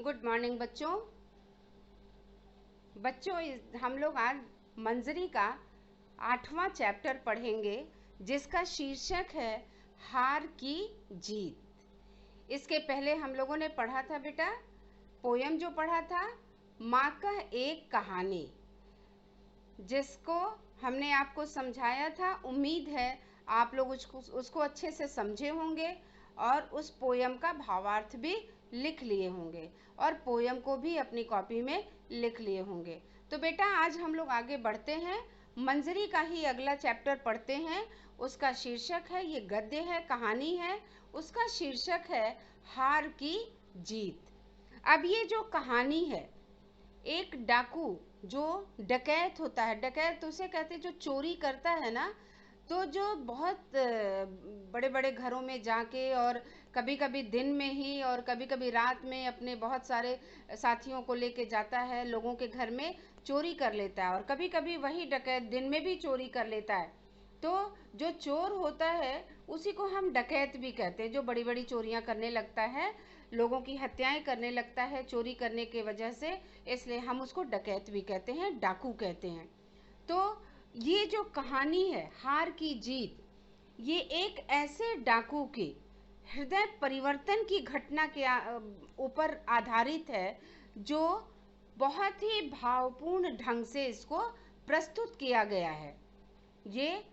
Good morning बच्चों। हम लोग आज मंजरी का 8वां चैप्टर पढ़ेंगे जिसका शीर्षक है हार की जीत। इसके पहले हम लोगों ने पढ़ा था बेटा, पोयम जो पढ़ा था माँ का एक कहानी, जिसको हमने आपको समझाया था। उम्मीद है आप लोग उसको अच्छे से समझे होंगे और उस पोयम का भावार्थ भी लिख लिए होंगे और पोयम को भी अपनी कॉपी में लिख लिए होंगे। तो बेटा आज हम लोग आगे बढ़ते हैं, मंजरी का ही अगला चैप्टर पढ़ते हैं। उसका शीर्षक है, ये गद्य है, कहानी है, उसका शीर्षक है हार की जीत। अब ये जो कहानी है, एक डाकू जो डकैत होता है, डकैत उसे कहते जो चोरी करता है ना, तो जो बहुत बड़े बड़े घरों में जाके और कभी कभी दिन में ही और कभी कभी रात में अपने बहुत सारे साथियों को लेके जाता है, लोगों के घर में चोरी कर लेता है। और कभी कभी वही डकैत दिन में भी चोरी कर लेता है। तो जो चोर होता है उसी को हम डकैत भी कहते हैं, जो बड़ी बड़ी चोरियां करने लगता है, लोगों की हत्याएं करने लगता है चोरी करने के वजह से, इसलिए हम उसको डकैत भी कहते हैं, डाकू कहते हैं। तो ये जो कहानी है हार की जीत, ये एक ऐसे डाकू के हृदय परिवर्तन की घटना के ऊपर आधारित है, जो बहुत ही भावपूर्ण ढंग से इसको प्रस्तुत किया गया है। ये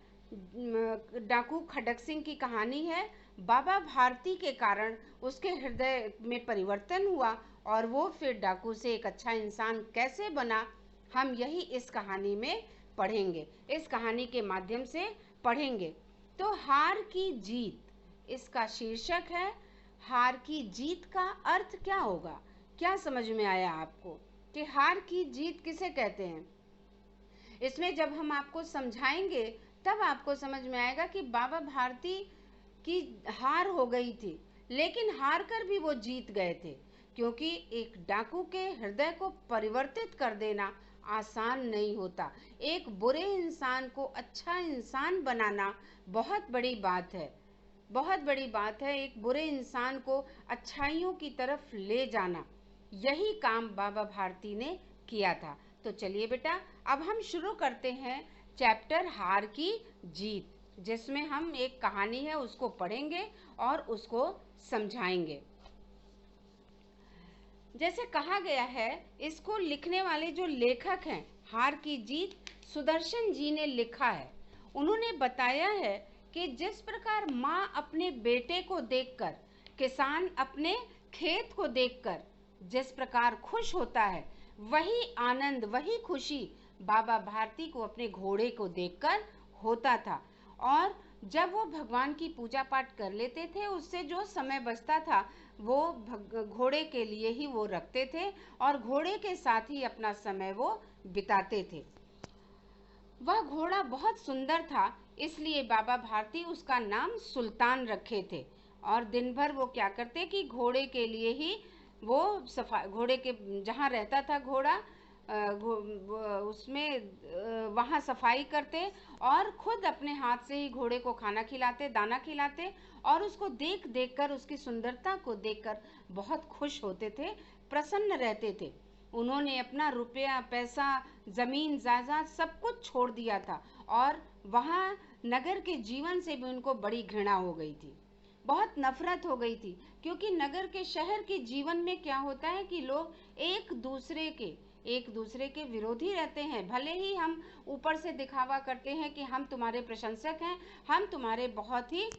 डाकू खडक सिंह की कहानी है। बाबा भारती के कारण उसके हृदय में परिवर्तन हुआ और वो फिर डाकू से एक अच्छा इंसान कैसे बना, हम यही इस कहानी में पढ़ेंगे, इस कहानी के माध्यम से पढ़ेंगे। तो हार की जीत, इसका शीर्षक है। हार की जीत का अर्थ क्या होगा, क्या समझ में आया आपको कि हार की जीत किसे कहते हैं? इसमें जब हम आपको समझाएंगे तब आपको समझ में आएगा कि बाबा भारती की हार हो गई थी, लेकिन हार कर भी वो जीत गए थे, क्योंकि एक डाकू के हृदय को परिवर्तित कर देना आसान नहीं होता। एक बुरे इंसान को अच्छा इंसान बनाना बहुत बड़ी बात है, बहुत बड़ी बात है। एक बुरे इंसान को अच्छाइयों की तरफ ले जाना, यही काम बाबा भारती ने किया था। तो चलिए बेटा, अब हम शुरू करते हैं चैप्टर हार की जीत, जिसमें हम एक कहानी है उसको पढ़ेंगे और उसको समझाएंगे। जैसे कहा गया है, इसको लिखने वाले जो लेखक हैं, हार की जीत सुदर्शन जी ने लिखा है। उन्होंने बताया है कि जिस प्रकार माँ अपने बेटे को देखकर, किसान अपने खेत को देखकर जिस प्रकार खुश होता है, वही आनंद, वही खुशी बाबा भारती को अपने घोड़े को देखकर होता था। और जब वो भगवान की पूजा पाठ कर लेते थे, उससे जो समय बचता था वो घोड़े के लिए ही वो रखते थे और घोड़े के साथ ही अपना समय वो बिताते थे। वह घोड़ा बहुत सुंदर था, इसलिए बाबा भारती उसका नाम सुल्तान रखे थे। और दिन भर वो क्या करते कि घोड़े के लिए ही वो घोड़े के जहाँ रहता था घोड़ा, उसमें वहाँ सफाई करते और खुद अपने हाथ से ही घोड़े को खाना खिलाते, दाना खिलाते, और उसको देख देख कर, उसकी सुंदरता को देखकर बहुत खुश होते थे, प्रसन्न रहते थे। उन्होंने अपना रुपया पैसा, जमीन जायदाद सब कुछ छोड़ दिया था और वहाँ नगर के जीवन से भी उनको बड़ी घृणा हो गई थी, बहुत नफरत हो गई थी। क्योंकि नगर के, शहर के जीवन में क्या होता है कि लोग एक दूसरे के विरोधी रहते हैं। भले ही हम ऊपर से दिखावा करते हैं कि हम तुम्हारे प्रशंसक हैं, हम तुम्हारे बहुत ही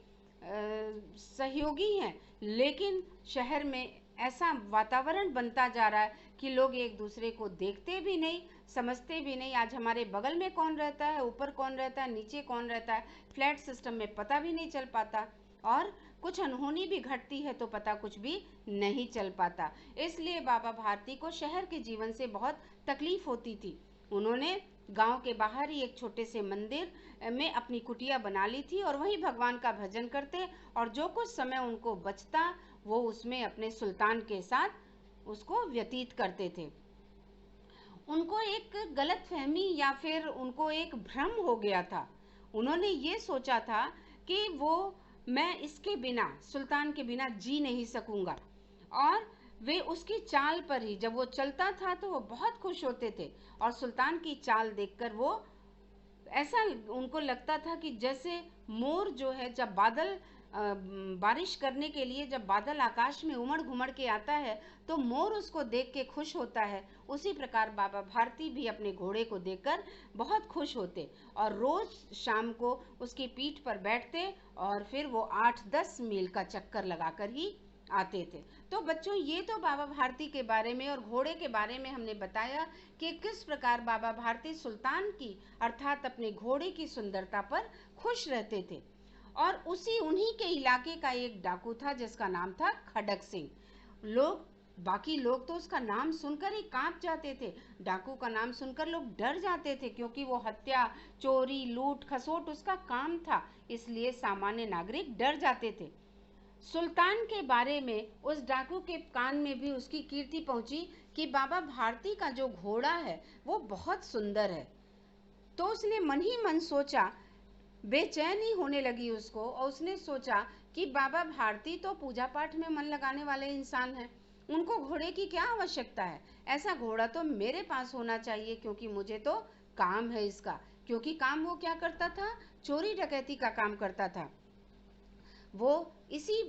सहयोगी हैं, लेकिन शहर में ऐसा वातावरण बनता जा रहा है कि लोग एक दूसरे को देखते भी नहीं, समझते भी नहीं। आज हमारे बगल में कौन रहता है, ऊपर कौन रहता है, नीचे कौन रहता है, फ्लैट सिस्टम में पता भी नहीं चल पाता, और कुछ अनहोनी भी घटती है तो पता कुछ भी नहीं चल पाता। इसलिए बाबा भारती को शहर के जीवन से बहुत तकलीफ होती थी। उन्होंने गांव के बाहर ही एक छोटे से मंदिर में अपनी कुटिया बना ली थी और वहीं भगवान का भजन करते, और जो कुछ समय उनको बचता वो उसमें अपने सुल्तान के साथ उसको व्यतीत करते थे। उनको एक गलत फहमी या फिर उनको एक भ्रम हो गया था। उन्होंने ये सोचा था कि मैं इसके बिना, सुल्तान के बिना जी नहीं सकूंगा, और वे उसकी चाल पर ही, जब वो चलता था तो वो बहुत खुश होते थे और सुल्तान की चाल देखकर वो ऐसा उनको लगता था कि जैसे मोर जो है, जब बादल बारिश करने के लिए जब बादल आकाश में उमड़ घुमड़ के आता है तो मोर उसको देख के खुश होता है, उसी प्रकार बाबा भारती भी अपने घोड़े को देखकर बहुत खुश होते और रोज शाम को उसकी पीठ पर बैठते और फिर वो 8-10 मील का चक्कर लगाकर ही आते थे। तो बच्चों, ये तो बाबा भारती के बारे में और घोड़े के बारे में हमने बताया कि किस प्रकार बाबा भारती सुल्तान की अर्थात अपने घोड़े की सुंदरता पर खुश रहते थे। और उसी उन्हीं के इलाके का एक डाकू था जिसका नाम था खडक सिंह। बाकी लोग तो उसका नाम सुनकर ही कांप जाते थे, डाकू का नाम सुनकर लोग डर जाते थे, क्योंकि वो हत्या, चोरी, लूट खसोट उसका काम था, इसलिए सामान्य नागरिक डर जाते थे। सुल्तान के बारे में उस डाकू के कान में भी उसकी कीर्ति पहुंची कि बाबा भारती का जो घोड़ा है वो बहुत सुंदर है। तो उसने मन ही मन सोचा, बेचैनी होने लगी उसको, और उसने सोचा कि बाबा भारती तो पूजा पाठ में मन लगाने वाले इंसान हैं, उनको घोड़े की क्या आवश्यकता है, ऐसा घोड़ा तो मेरे पास होना चाहिए, क्योंकि मुझे तो काम है इसका। क्योंकि काम वो क्या करता था, चोरी डकैती का काम करता था। वो इसी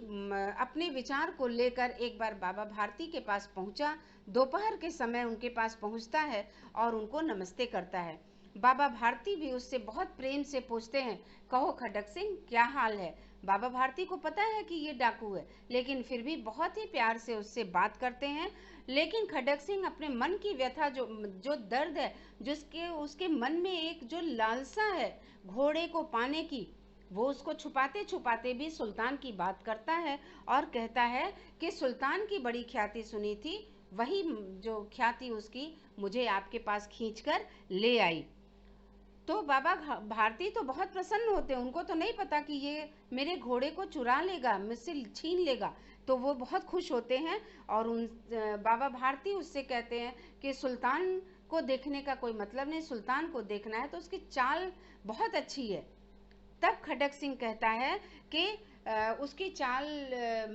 अपने विचार को लेकर एक बार बाबा भारती के पास पहुंचा। दोपहर के समय उनके पास पहुंचता है और उनको नमस्ते करता है। बाबा भारती भी उससे बहुत प्रेम से पूछते हैं, कहो खडक सिंह, क्या हाल है। बाबा भारती को पता है कि ये डाकू है, लेकिन फिर भी बहुत ही प्यार से उससे बात करते हैं। लेकिन खडक सिंह अपने मन की व्यथा, जो दर्द है, जिसके उसके मन में एक जो लालसा है घोड़े को पाने की, वो उसको छुपाते छुपाते भी सुल्तान की बात करता है और कहता है कि सुल्तान की बड़ी ख्याति सुनी थी, वही जो ख्याति उसकी मुझे आपके पास खींचकर ले आई। तो बाबा भारती तो बहुत प्रसन्न होते हैं, उनको तो नहीं पता कि ये मेरे घोड़े को चुरा लेगा, मुझसे छीन लेगा। तो वो बहुत खुश होते हैं और बाबा भारती उससे कहते हैं कि सुल्तान को देखने का कोई मतलब नहीं, सुल्तान को देखना है तो उसकी चाल बहुत अच्छी है। तब खडक सिंह कहता है कि उसकी चाल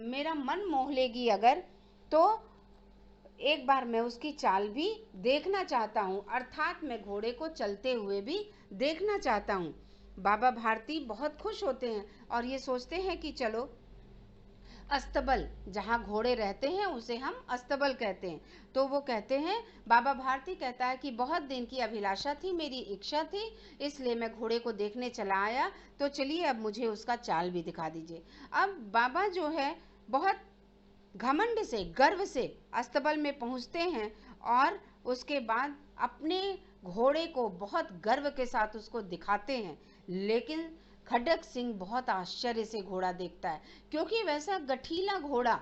मेरा मन मोह लेगी अगर, तो एक बार मैं उसकी चाल भी देखना चाहता हूँ, अर्थात मैं घोड़े को चलते हुए भी देखना चाहता हूँ। बाबा भारती बहुत खुश होते हैं और ये सोचते हैं कि चलो अस्तबल, जहाँ घोड़े रहते हैं उसे हम अस्तबल कहते हैं। तो वो कहते हैं, बाबा भारती कहता है कि बहुत दिन की अभिलाषा थी, मेरी इच्छा थी, इसलिए मैं घोड़े को देखने चला आया, तो चलिए अब मुझे उसका चाल भी दिखा दीजिए। अब बाबा जो है बहुत घमंड से, गर्व से अस्तबल में पहुंचते हैं और उसके बाद अपने घोड़े को बहुत गर्व के साथ उसको दिखाते हैं। लेकिन खडक सिंह बहुत आश्चर्य से घोड़ा देखता है, क्योंकि वैसा गठीला घोड़ा,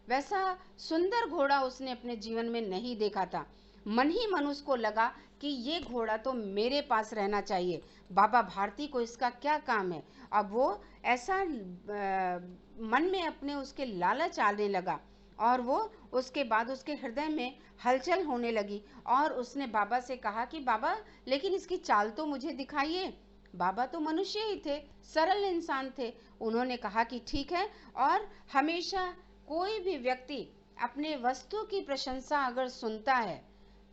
वैसा सुंदर घोड़ा उसने अपने जीवन में नहीं देखा था। मन ही मन उसको लगा कि ये घोड़ा तो मेरे पास रहना चाहिए, बाबा भारती को इसका क्या काम है। अब वो ऐसा मन में अपने उसके लालच आने लगा और वो उसके बाद उसके हृदय में हलचल होने लगी और उसने बाबा से कहा कि बाबा, लेकिन इसकी चाल तो मुझे दिखाइए। बाबा तो मनुष्य ही थे, सरल इंसान थे। उन्होंने कहा कि ठीक है, और हमेशा कोई भी व्यक्ति अपने वस्तु की प्रशंसा अगर सुनता है,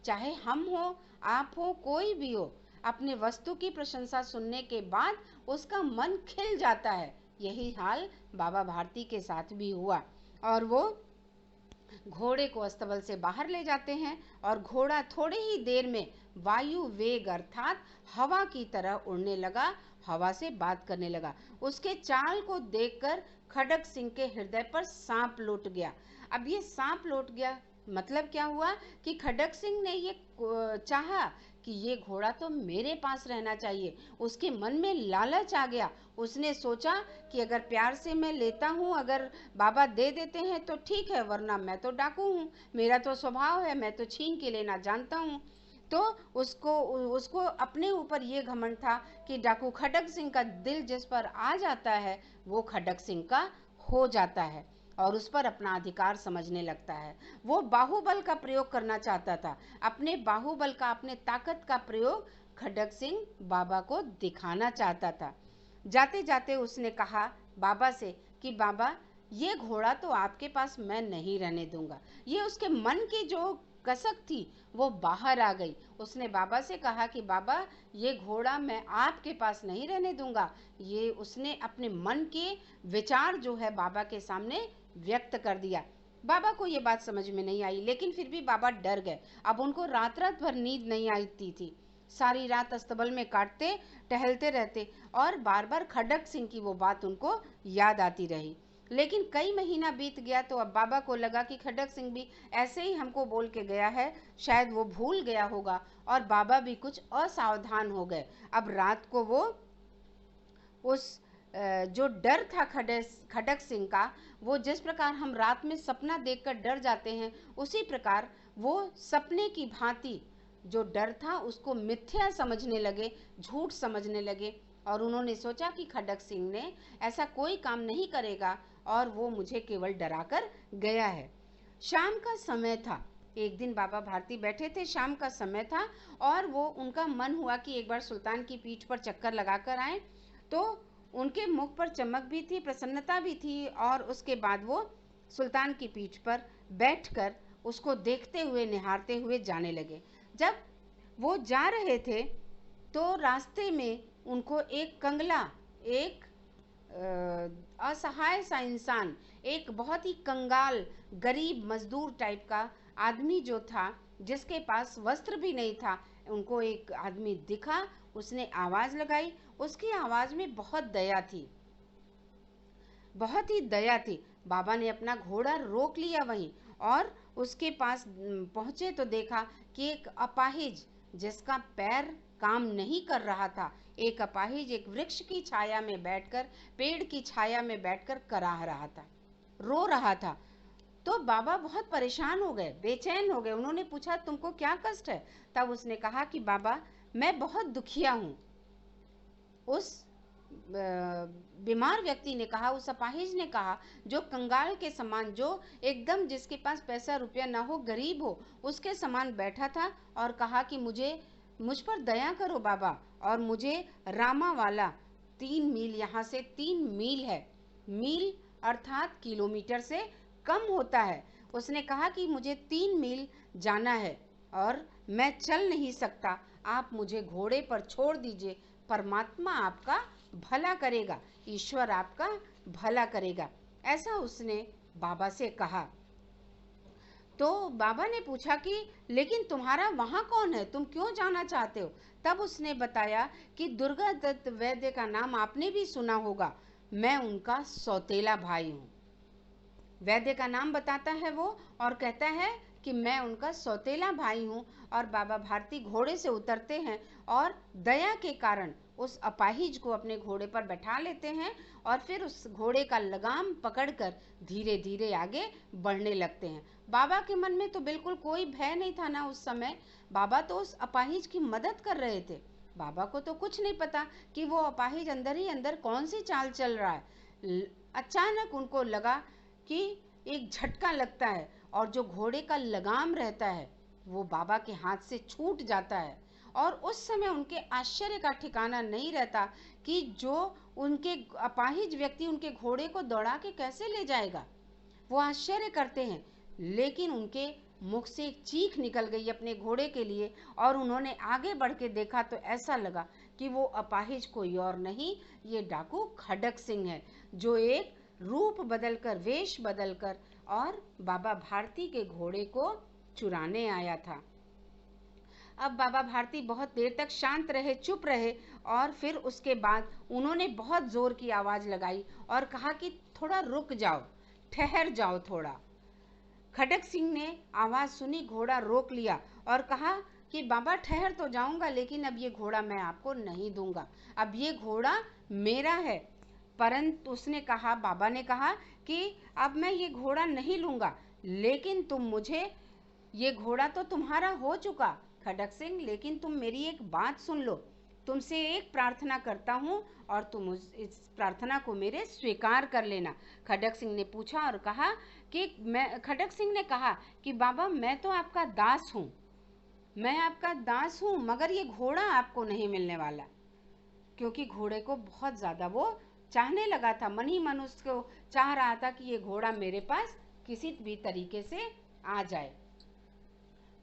चाहे हम हो, आप हो, कोई भी हो, अपने वस्तु की प्रशंसा सुनने के बाद उसका मन खिल जाता है। यही हाल बाबा भारती के साथ भी हुआ और वो घोड़े को अस्तबल से बाहर ले जाते हैं और घोड़ा थोड़ी ही देर में वायु वेग अर्थात हवा की तरह उड़ने लगा, हवा से बात करने लगा। उसके चाल को देखकर खडक सिंह के हृदय पर सांप लौट गया। अब ये सांप लौट गया मतलब क्या हुआ कि खडक सिंह ने ये चाहा कि ये घोड़ा तो मेरे पास रहना चाहिए। उसके मन में लालच आ गया, उसने सोचा कि अगर प्यार से मैं लेता हूँ, अगर बाबा दे देते हैं तो ठीक है, वरना मैं तो डाकू हूँ, मेरा तो स्वभाव है, मैं तो छीन के लेना जानता हूँ। तो उसको उसको अपने ऊपर ये घमंड था कि डाकू खडक सिंह का दिल जिस पर आ जाता है वो खडक सिंह का हो जाता है और उस पर अपना अधिकार समझने लगता है। वो बाहुबल का प्रयोग करना चाहता था, अपने बाहुबल का, अपने ताकत का प्रयोग खडक सिंह बाबा को दिखाना चाहता था। जाते जाते उसने कहा बाबा से कि बाबा, ये घोड़ा तो आपके पास मैं नहीं रहने दूंगा। ये उसके मन की जो कसक थी वो बाहर आ गई। उसने बाबा से कहा कि बाबा, ये घोड़ा मैं आपके पास नहीं रहने दूंगा। ये उसने अपने मन के विचार जो है बाबा के सामने व्यक्त कर दिया। बाबा को ये बात समझ में नहीं आई, लेकिन फिर भी बाबा डर गए। अब उनको रात रात भर नींद नहीं आती थी। सारी रात अस्तबल में काटते, टहलते रहते और बार बार खडक सिंह की वो बात उनको याद आती रही। लेकिन कई महीना बीत गया तो अब बाबा को लगा कि खडक सिंह भी ऐसे ही हमको बोल के गया है, शायद वो भूल गया होगा। और बाबा भी कुछ असावधान हो गए। अब रात को वो उस जो डर था खडक सिंह का, वो जिस प्रकार हम रात में सपना देखकर डर जाते हैं, उसी प्रकार वो सपने की भांति जो डर था उसको मिथ्या समझने लगे, झूठ समझने लगे। और उन्होंने सोचा कि खडक सिंह ने ऐसा कोई काम नहीं करेगा और वो मुझे केवल डराकर गया है। शाम का समय था। एक दिन बाबा भारती बैठे थे, शाम का समय था और वो उनका मन हुआ कि एक बार सुल्तान की पीठ पर चक्कर लगाकर आए। तो उनके मुख पर चमक भी थी, प्रसन्नता भी थी। और उसके बाद वो सुल्तान की पीठ पर बैठकर उसको देखते हुए, निहारते हुए जाने लगे। जब वो जा रहे थे तो रास्ते में उनको एक कंगला, एक असहाय सा इंसान, एक बहुत ही कंगाल गरीब मजदूर टाइप का आदमी जो था, जिसके पास वस्त्र भी नहीं था, उनको एक आदमी दिखा। उसने आवाज लगाई। उसकी आवाज में बहुत दया थी, बहुत ही दया थी। बाबा ने अपना घोड़ा रोक लिया वहीं और उसके पास पहुंचे तो देखा कि एक अपाहिज जिसका पैर काम नहीं कर रहा था, एक अपाहिज एक वृक्ष की छाया में बैठकर, पेड़ की छाया में बैठकर कराह रहा था, रो रहा था। तो बाबा बहुत परेशान हो गए, बेचैन हो गए। उन्होंने पूछा, तुमको क्या कष्ट है? तब उसने कहा कि बाबा, मैं बहुत दुखिया हूँ। उस बीमार व्यक्ति ने कहा, उस अपाहिज ने कहा, जो कंगाल के समान, जो एकदम जिसके पास पैसा रुपया ना हो, गरीब हो, उसके समान बैठा था और कहा कि मुझ पर दया करो बाबा, और मुझे रामा वाला 3 मील, यहाँ से 3 मील है, मील अर्थात किलोमीटर से कम होता है। उसने कहा कि मुझे 3 मील जाना है और मैं चल नहीं सकता, आप मुझे घोड़े पर छोड़ दीजिए। परमात्मा आपका भला करेगा, ईश्वर आपका भला करेगा, ऐसा उसने बाबा से कहा। तो बाबा ने पूछा कि लेकिन तुम्हारा वहाँ कौन है, तुम क्यों जाना चाहते हो? तब उसने बताया कि दुर्गा दत्त वैद्य का नाम आपने भी सुना होगा, मैं उनका सौतेला भाई हूँ। वैद्य का नाम बताता है वो और कहता है कि मैं उनका सौतेला भाई हूँ। और बाबा भारती घोड़े से उतरते हैं और दया के कारण उस अपाहिज को अपने घोड़े पर बैठा लेते हैं और फिर उस घोड़े का लगाम पकड़कर धीरे धीरे आगे बढ़ने लगते हैं। बाबा के मन में तो बिल्कुल कोई भय नहीं था ना उस समय। बाबा तो उस अपाहिज की मदद कर रहे थे। बाबा को तो कुछ नहीं पता कि वो अपाहिज अंदर ही अंदर कौन सी चाल चल रहा है। अचानक उनको लगा कि एक झटका लगता है और जो घोड़े का लगाम रहता है वो बाबा के हाथ से छूट जाता है। और उस समय उनके आश्चर्य का ठिकाना नहीं रहता कि जो उनके अपाहिज व्यक्ति उनके घोड़े को दौड़ा के कैसे ले जाएगा। वो आश्चर्य करते हैं, लेकिन उनके मुख से एक चीख निकल गई अपने घोड़े के लिए और उन्होंने आगे बढ़ के देखा तो ऐसा लगा कि वो अपाहिज कोई और नहीं, ये डाकू खडक सिंह है, जो एक रूप बदलकर, वेश बदलकर और बाबा भारती के घोड़े को चुराने आया था। अब बाबा भारती बहुत देर तक शांत रहे, चुप रहे और फिर उसके बाद उन्होंने बहुत जोर की आवाज लगाई और कहा कि थोड़ा रुक जाओ, ठहर जाओ थोड़ा। खडक सिंह ने आवाज सुनी, घोड़ा रोक लिया और कहा कि बाबा ठहर तो जाऊंगा, लेकिन अब ये घोड़ा मैं आपको नहीं दूंगा, अब ये घोड़ा मेरा है। परंतु उसने कहा, बाबा ने कहा कि अब मैं ये घोड़ा नहीं लूंगा, लेकिन तुम मुझे, ये घोड़ा तो तुम्हारा हो चुका खडक सिंह, लेकिन तुम मेरी एक बात सुन लो, तुमसे एक प्रार्थना करता हूँ और तुम इस प्रार्थना को मेरे स्वीकार कर लेना। खडक सिंह ने पूछा और कहा कि खडक सिंह ने कहा कि बाबा मैं तो आपका दास हूँ, मैं आपका दास हूँ, मगर ये घोड़ा आपको नहीं मिलने वाला, क्योंकि घोड़े को बहुत ज़्यादा वो चाहने लगा था, मन ही मन उसको चाह रहा था कि ये घोड़ा मेरे पास किसी भी तरीके से आ जाए।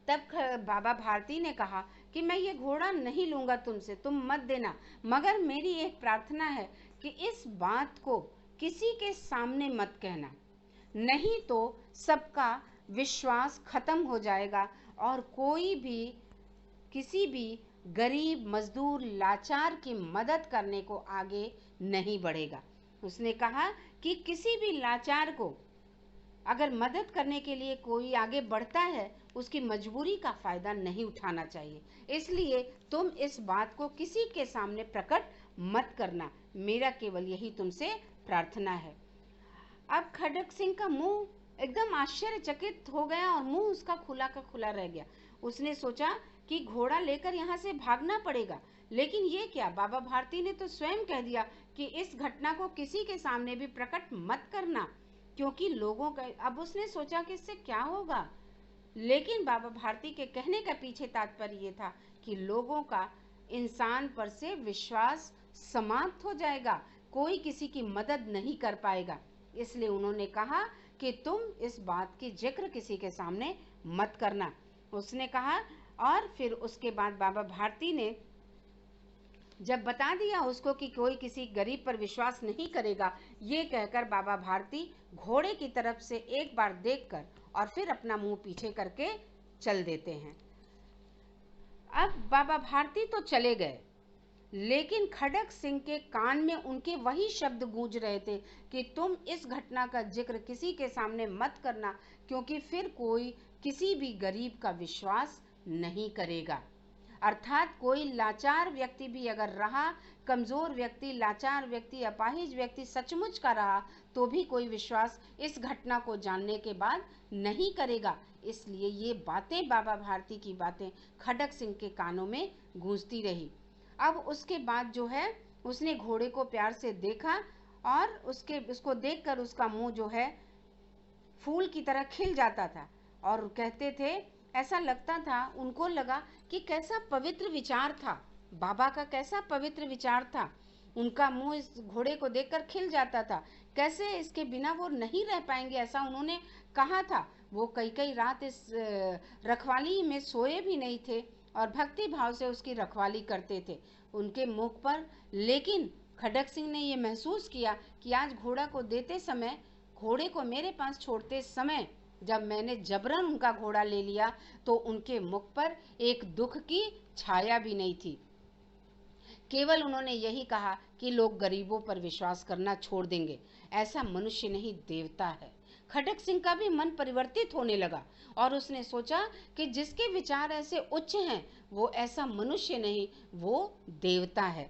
तब बाबा भारती ने कहा कि मैं ये घोड़ा नहीं लूंगा तुमसे, तुम मत देना, मगर मेरी एक प्रार्थना है कि इस बात को किसी के सामने मत कहना, नहीं तो सबका विश्वास खत्म हो जाएगा और कोई भी किसी भी गरीब मजदूर लाचार की मदद करने को आगे नहीं बढ़ेगा। उसने कहा कि किसी भी लाचार को अगर मदद करने के लिए कोई आगे बढ़ता है, उसकी मजबूरी का फायदा नहीं उठाना चाहिए, इसलिए तुम इस बात को किसी के सामने प्रकट मत करना, मेरा केवल यही तुमसे प्रार्थना है। अब खड़ग सिंह का मुंह एकदम आश्चर्यचकित हो गया और मुंह उसका खुला का खुला रह गया। उसने सोचा कि घोड़ा लेकर यहाँ से भागना पड़ेगा, लेकिन ये क्या, बाबा भारती ने तो स्वयं कह दिया कि इस घटना को किसी के सामने भी प्रकट मत करना, क्योंकि लोगों का, अब उसने सोचा कि इससे क्या होगा, लेकिन बाबा भारती के कहने का पीछे तात्पर्य ये था कि लोगों का इंसान पर से विश्वास समाप्त हो जाएगा, कोई किसी की मदद नहीं कर पाएगा। इसलिए उन्होंने कहा कि तुम इस बात की जिक्र किसी के सामने मत करना, उसने कहा। और फिर उसके बाद बाबा भारती ने जब बता दिया उसको कि कोई किसी गरीब पर विश्वास नहीं करेगा, ये कहकर बाबा भारती घोड़े की तरफ से एक बार देखकर और फिर अपना मुंह पीछे करके चल देते हैं। अब बाबा भारती तो चले गए, लेकिन खड़ग सिंह के कान में उनके वही शब्द गूंज रहे थे कि तुम इस घटना का जिक्र किसी के सामने मत करना, क्योंकि फिर कोई किसी भी गरीब का विश्वास नहीं करेगा। अर्थात कोई लाचार व्यक्ति भी अगर रहा, कमजोर व्यक्ति, लाचार व्यक्ति, अपाहिज व्यक्ति सचमुच का रहा, तो भी कोई विश्वास इस घटना को जानने के बाद नहीं करेगा। इसलिए ये बातें, बाबा भारती की बातें खड़ग सिंह के कानों में गूंजती रही। अब उसके बाद जो है, उसने घोड़े को प्यार से देखा और उसको देखकर उसका मुंह जो है फूल की तरह खिल जाता था और कहते थे, ऐसा लगता था, उनको लगा कि कैसा पवित्र विचार था, बाबा का कैसा पवित्र विचार था। उनका मुंह इस घोड़े को देखकर खिल जाता था, कैसे इसके बिना वो नहीं रह पाएंगे, ऐसा उन्होंने कहा था। वो कई कई रात इस रखवाली में सोए भी नहीं थे और भक्ति भाव से उसकी रखवाली करते थे उनके मुख पर। लेकिन खड़ग सिंह ने ये महसूस किया कि आज घोड़ा को देते समय, घोड़े को मेरे पास छोड़ते समय, जब मैंने जबरन उनका घोड़ा ले लिया तो उनके मुख पर एक दुख की छाया भी नहीं थी। केवल उन्होंने यही कहा कि लोग गरीबों पर विश्वास करना छोड़ देंगे, ऐसा मनुष्य नहीं देवता है। खड़ग सिंह का भी मन परिवर्तित होने लगा और उसने सोचा कि जिसके विचार ऐसे उच्च हैं, वो ऐसा मनुष्य नहीं, वो देवता है।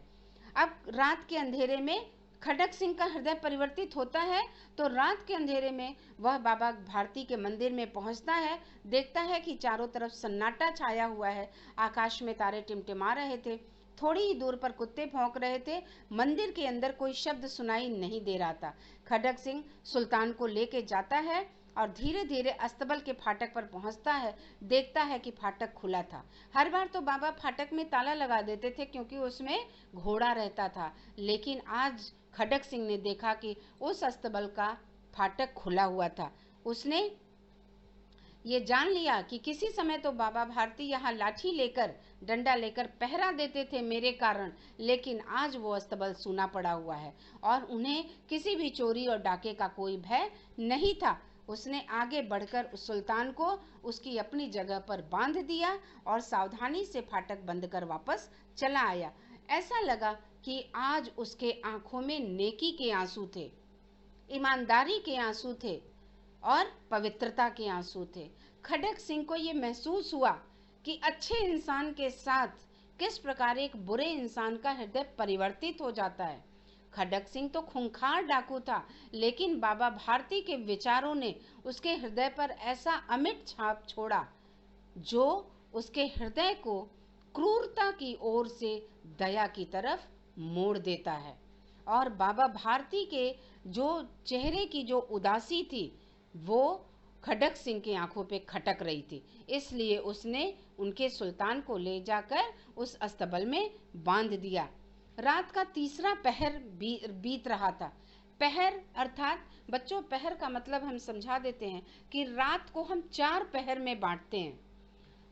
अब रात के अंधेरे में खड़ग सिंह का हृदय परिवर्तित होता है, तो रात के अंधेरे में वह बाबा भारती के मंदिर में पहुंचता है, देखता है कि चारों तरफ सन्नाटा छाया हुआ है, आकाश में तारे टिमटिमा रहे थे, थोड़ी ही दूर पर कुत्ते भौंक रहे थे, मंदिर के अंदर कोई शब्द सुनाई नहीं दे रहा था। खड़ग सिंह सुल्तान को लेके जाता है और धीरे धीरे अस्तबल के फाटक पर पहुंचता है, देखता है कि फाटक खुला था। हर बार तो बाबा फाटक में ताला लगा देते थे क्योंकि उसमें घोड़ा रहता था, लेकिन आज खड़ग सिंह ने देखा कि उस अस्तबल का फाटक खुला हुआ था। उसने ये जान लिया कि किसी समय तो बाबा भारती यहाँ लाठी लेकर, डंडा लेकर पहरा देते थे मेरे कारण, लेकिन आज वो अस्तबल सूना पड़ा हुआ है और उन्हें किसी भी चोरी और डाके का कोई भय नहीं था। उसने आगे बढ़कर उस सुल्तान को उसकी अपनी जगह पर बांध दिया और सावधानी से फाटक बंद कर वापस चला आया। ऐसा लगा कि आज उसके आंखों में नेकी के आंसू थे, ईमानदारी के आंसू थे और पवित्रता के आंसू थे। खड़ग सिंह को ये महसूस हुआ कि अच्छे इंसान के साथ किस प्रकार एक बुरे इंसान का हृदय परिवर्तित हो जाता है। खड़ग सिंह तो खूंखार डाकू था, लेकिन बाबा भारती के विचारों ने उसके हृदय पर ऐसा अमिट छाप छोड़ा जो उसके हृदय को क्रूरता की ओर से दया की तरफ मोड़ देता है। और बाबा भारती के जो चेहरे की जो उदासी थी, वो खड़ग सिंह की आंखों पे खटक रही थी, इसलिए उसने उनके सुल्तान को ले जाकर उस अस्तबल में बांध दिया। रात का तीसरा पहर बीत रहा था। पहर अर्थात बच्चों, पहर का मतलब हम समझा देते हैं कि रात को हम 4 पहर में बांटते हैं।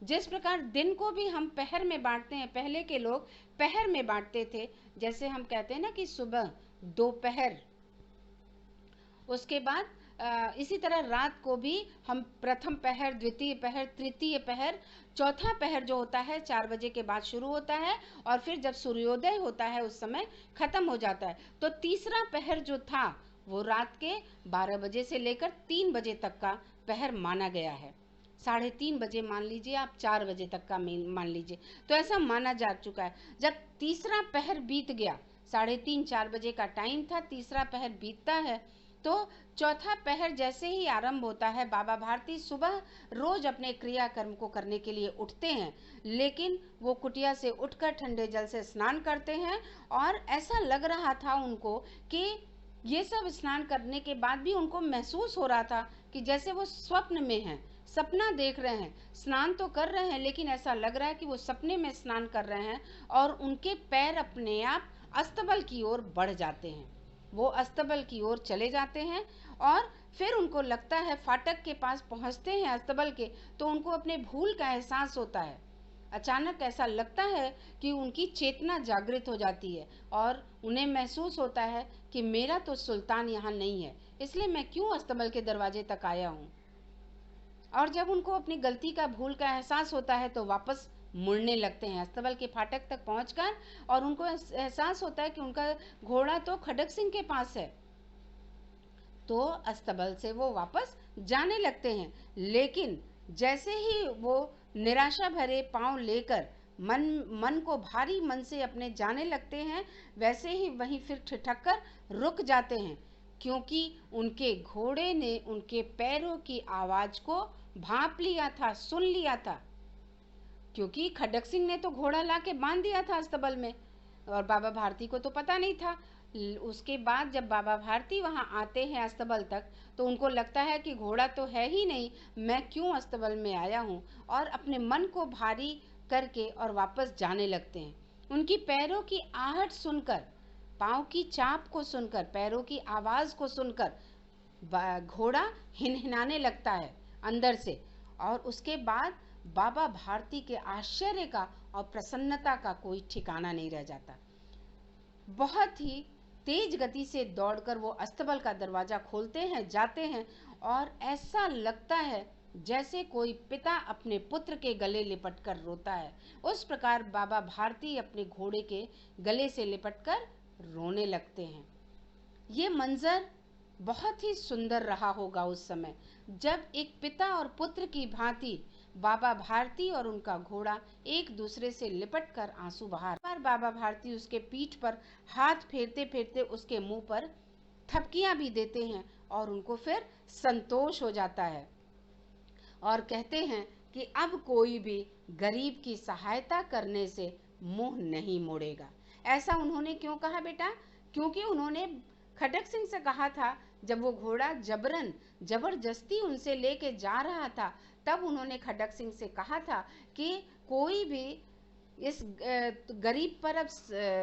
जिस प्रकार दिन को भी हम पहर में बांटते हैं, पहले के लोग पहर में बांटते थे। जैसे हम कहते हैं ना कि सुबह, दोपहर, उसके बाद इसी तरह रात को भी हम प्रथम पहर, द्वितीय पहर, तृतीय पहर, चौथा पहर जो होता है 4 बजे के बाद शुरू होता है और फिर जब सूर्योदय होता है उस समय खत्म हो जाता है। तो तीसरा पहर जो था वो रात के 12 बजे से लेकर 3 बजे तक का पहर माना गया है। 3:30 बजे मान लीजिए आप, 4 बजे तक का मान लीजिए, तो ऐसा माना जा चुका है। जब तीसरा पहर बीत गया, 3:30-4 बजे का टाइम था, तीसरा पहर बीतता है, तो चौथा पहर जैसे ही आरंभ होता है, बाबा भारती सुबह रोज अपने क्रियाकर्म को करने के लिए उठते हैं, लेकिन वो कुटिया से उठकर ठंडे जल से स्नान करते हैं और ऐसा लग रहा था उनको कि ये सब स्नान करने के बाद भी उनको महसूस हो रहा था कि जैसे वो स्वप्न में हैं, सपना देख रहे हैं। स्नान तो कर रहे हैं लेकिन ऐसा लग रहा है कि वो सपने में स्नान कर रहे हैं और उनके पैर अपने आप अस्तबल की ओर बढ़ जाते हैं। वो अस्तबल की ओर चले जाते हैं और फिर उनको लगता है, फाटक के पास पहुंचते हैं अस्तबल के, तो उनको अपने भूल का एहसास होता है। अचानक ऐसा लगता है कि उनकी चेतना जागृत हो जाती है और उन्हें महसूस होता है कि मेरा तो सुल्तान यहाँ नहीं है, इसलिए मैं क्यों अस्तबल के दरवाजे तक आया हूँ। और जब उनको अपनी गलती का, भूल का एहसास होता है तो वापस मुड़ने लगते हैं अस्तबल के फाटक तक पहुंचकर, और उनको एहसास होता है कि उनका घोड़ा तो खडक सिंह के पास है। तो अस्तबल से वो वापस जाने लगते हैं, लेकिन जैसे ही वो निराशा भरे पांव लेकर मन को भारी मन से अपने जाने लगते हैं, वैसे ही वहीं फिर ठिठक कर रुक जाते हैं, क्योंकि उनके घोड़े ने उनके पैरों की आवाज को भांप लिया था, सुन लिया था। क्योंकि खडक सिंह ने तो घोड़ा ला के बांध दिया था अस्तबल में और बाबा भारती को तो पता नहीं था। उसके बाद जब बाबा भारती वहां आते हैं अस्तबल तक, तो उनको लगता है कि घोड़ा तो है ही नहीं, मैं क्यों अस्तबल में आया हूँ, और अपने मन को भारी करके और वापस जाने लगते हैं। उनकी पैरों की आहट सुनकर, पाँव की चाप को सुनकर, पैरों की आवाज को सुनकर घोड़ा हिनहिनाने लगता है अंदर से, और उसके बाद बाबा भारती के आश्चर्य का और प्रसन्नता का कोई ठिकाना नहीं रह जाता। बहुत ही तेज गति से दौड़कर वो अस्तबल का दरवाजा खोलते हैं, जाते हैं, और ऐसा लगता है जैसे कोई पिता अपने पुत्र के गले लिपटकर रोता है, उस प्रकार बाबा भारती अपने घोड़े के गले से लिपटकर रोने लगते हैं। ये मंजर बहुत ही सुंदर रहा होगा उस समय, जब एक पिता और पुत्र की भांति बाबा भारती और उनका घोड़ा एक दूसरे से लिपट कर आंसू बहा। बाबा भारती उसके पीठ पर हाथ फेरते फेरते उसके मुंह पर थपकियां भी देते हैं और उनको फिर संतोष हो जाता है और कहते हैं कि अब कोई भी गरीब की सहायता करने से मुंह नहीं मोड़ेगा। ऐसा उन्होंने क्यों कहा बेटा? क्योंकि उन्होंने खडक सिंह से कहा था, जब वो घोड़ा जबरदस्ती उनसे लेके जा रहा था, तब उन्होंने खडक सिंह से कहा था कि कोई भी इस गरीब पर अब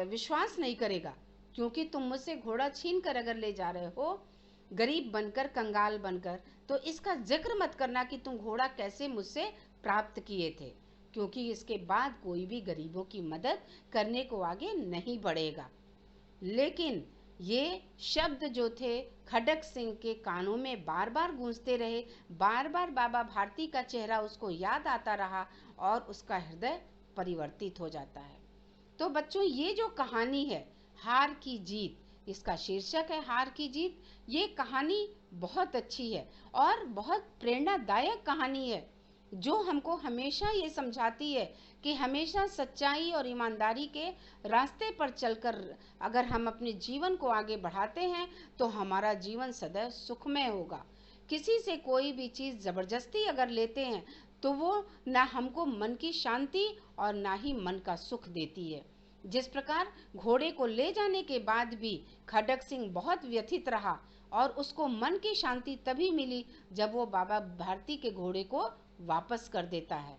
विश्वास नहीं करेगा, क्योंकि तुम मुझसे घोड़ा छीन कर अगर ले जा रहे हो, गरीब बनकर, कंगाल बनकर, तो इसका जिक्र मत करना कि तुम घोड़ा कैसे मुझसे प्राप्त किए थे, क्योंकि इसके बाद कोई भी गरीबों की मदद करने को आगे नहीं बढ़ेगा। लेकिन ये शब्द जो थे खडक सिंह के कानों में बार बार गूंजते रहे, बार बार बाबा भारती का चेहरा उसको याद आता रहा और उसका हृदय परिवर्तित हो जाता है। तो बच्चों, ये जो कहानी है हार की जीत, इसका शीर्षक है हार की जीत, ये कहानी बहुत अच्छी है और बहुत प्रेरणादायक कहानी है, जो हमको हमेशा ये समझाती है कि हमेशा सच्चाई और ईमानदारी के रास्ते पर चलकर अगर हम अपने जीवन को आगे बढ़ाते हैं तो हमारा जीवन सदैव सुखमय होगा। किसी से कोई भी चीज़ ज़बरदस्ती अगर लेते हैं तो वो ना हमको मन की शांति और ना ही मन का सुख देती है। जिस प्रकार घोड़े को ले जाने के बाद भी खडक सिंह बहुत व्यथित रहा और उसको मन की शांति तभी मिली जब वो बाबा भारती के घोड़े को वापस कर देता है।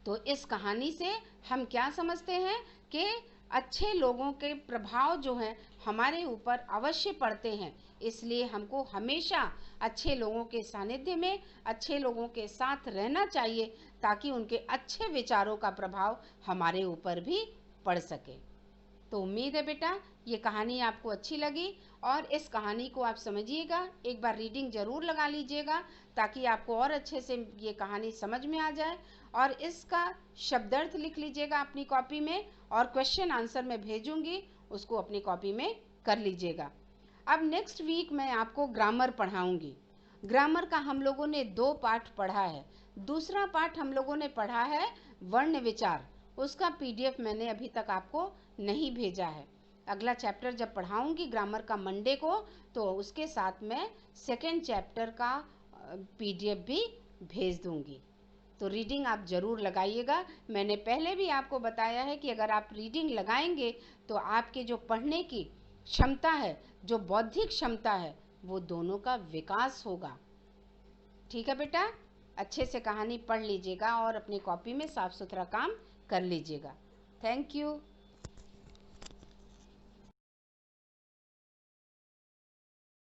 तो इस कहानी से हम क्या समझते हैं कि अच्छे लोगों के प्रभाव जो हैं हमारे ऊपर अवश्य पड़ते हैं, इसलिए हमको हमेशा अच्छे लोगों के सानिध्य में, अच्छे लोगों के साथ रहना चाहिए, ताकि उनके अच्छे विचारों का प्रभाव हमारे ऊपर भी पड़ सके। तो उम्मीद है बेटा ये कहानी आपको अच्छी लगी, और इस कहानी को आप समझिएगा, एक बार रीडिंग ज़रूर लगा लीजिएगा, ताकि आपको और अच्छे से ये कहानी समझ में आ जाए। और इसका शब्दार्थ लिख लीजिएगा अपनी कॉपी में, और क्वेश्चन आंसर मैं भेजूंगी, उसको अपनी कॉपी में कर लीजिएगा। अब नेक्स्ट वीक मैं आपको ग्रामर पढ़ाऊंगी। ग्रामर का हम लोगों ने 2 पाठ पढ़ा है। दूसरा पाठ हम लोगों ने पढ़ा है वर्ण विचार, उसका पीडीएफ मैंने अभी तक आपको नहीं भेजा है। अगला चैप्टर जब पढ़ाऊंगी ग्रामर का मंडे को, तो उसके साथ मैं सेकेंड चैप्टर का पीडीएफ भी भेज दूंगी। तो रीडिंग आप ज़रूर लगाइएगा। मैंने पहले भी आपको बताया है कि अगर आप रीडिंग लगाएंगे तो आपके जो पढ़ने की क्षमता है, जो बौद्धिक क्षमता है, वो दोनों का विकास होगा। ठीक है बेटा, अच्छे से कहानी पढ़ लीजिएगा और अपनी कॉपी में साफ सुथरा काम कर लीजिएगा। Thank you.